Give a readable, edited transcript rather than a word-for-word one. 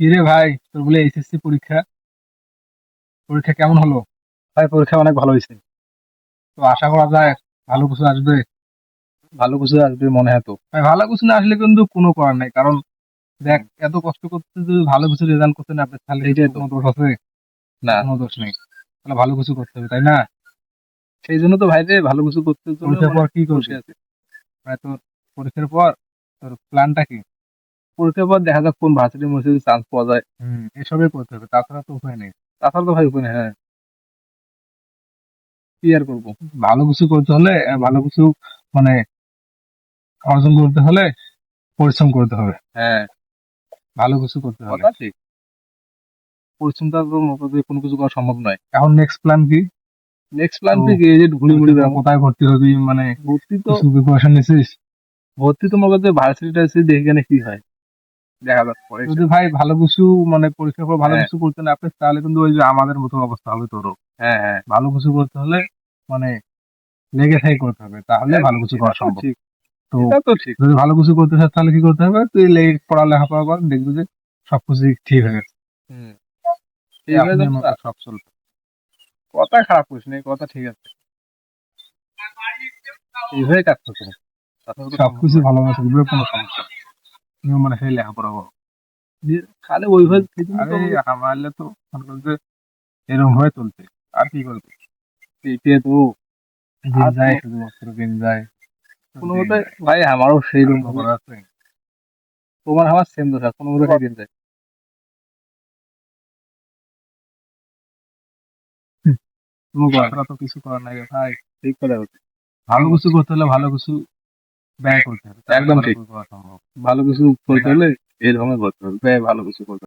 কি রে ভাই, তোর বলে এইচএসসি পরীক্ষা পরীক্ষা কেমন হলো? ভাই পরীক্ষা অনেক ভালো হয়েছে। তো আশা করা যায় ভালো কিছু আসবে? ভালো কিছু আসবে মনে হয় তো। ভাই ভালো কিছু না আসলে কিন্তু কোনো করার নাই, কারণ দেখ হুম, এত কষ্ট করতে যদি ভালো কিছু রেজাল্ট করতে না পারে তাহলে কিন্তু এইটাই তো। কোনো দোষ আছে? না, কোনো দোষ নেই। তাহলে ভালো কিছু করতে হবে, তাই না? সেই জন্য তো ভাই যে ভালো কিছু করতে জন্য পরীক্ষার মানে পর কি বসে করবি? আছে। মানে তোর পরীক্ষার পর তোর প্ল্যানটা কি? পরীক্ষার পর দেখা যাক কোন ভার্সিটির মধ্যে যদি চান্স পাওয়া যায়। এসবই করতে হবে, তাছাড়া তো উপায় নেই। তাছাড়া তো ভাই উপায় নেই। হ্যাঁ, কি আর করবো। ভালো কিছু করতে হলে ভালো কিছু মানে অর্জন করতে হলে পরিশ্রম করতে হবে। হ্যাঁ, ভালো কিছু করতে হলে কথা ঠিক। পরিশ্রমটা তো মতো দিয়ে কোনো কিছু করা সম্ভব নয়। এখন নেক্সট প্ল্যান কি? নেক্সট প্ল্যান তো থেকে এই যে ঘুরি মুড়ি পরীক্ষার পর বেড়াবো। কোথায় ভর্তি হবি, মানে ভর্তি তো কিছু প্রিপারেশন নিছিস? ভর্তি তো মনে করছে ভার্সিটি টার্সিটি দেখে কেন কি হয়, দেখা যাক পরে যদি সেটা। ভাই ভালো কিছু মানে পরীক্ষার পর ভালো হ্যাঁ, কিছু করতে না পারিস তাহলে কিন্তু ওই যে আমাদের মতো অবস্থা হবে তোরও। হ্যাঁ, হ্যাঁ, ভালো কিছু করতে হলে মানে লেগে থেকে করতে হবে, তাহলে ভালো কিছু এটা করা তো সম্ভব। ঠিক। তো এটা তো ঠিক। যদি ভালো কিছু করতে চাস তাহলে কি করতে হবে, তুই পড়ালেখা কর, দেখবি যে সবকিছু ঠিক হয়ে গেছে। হুম, এই এইভাবে আপনার যেন মতো সব চলবে। কথা খারাপ করিস না, এই কথা ঠিক আছে। এইভাবে কাজ করতে হবে, তাছাড়া তো সম্ভব সবকিছু নয়। ভালোভাবে চলবে, কোনো সমস্যা নেই। নিয়ম মানে সেই লেখাপড়া করো। খালি ওইভাবে সেই জন্য তো আরে আমাকে আমাদের তো মনে কর যে এরকম ভাবে চলছে, আর কি করবে? পেটে তো দিন আর যায়, কোনো শুধুমাত্র দিন যায়, কোনো দিন মতে যায়। ভাই আমারও সেই আর রকম কোনো ভাবে করার আছে? তোমার আমার সেম দশা, কোনো মতে খাই দিন যায়। কোনো করার তো কিছু করার নাই রে ভাই। ঠিক কথা বলছি। ভালো কিছু করতে হলে ভালো কিছু ব্যয় করতে হবে, তাহলে একদম ভালো ঠিক। কিছু করা সম্ভব, ভালো কিছু তাই করতে না? হলে এই ধরনের করতে হবে, ভালো কিছু করতে হবে।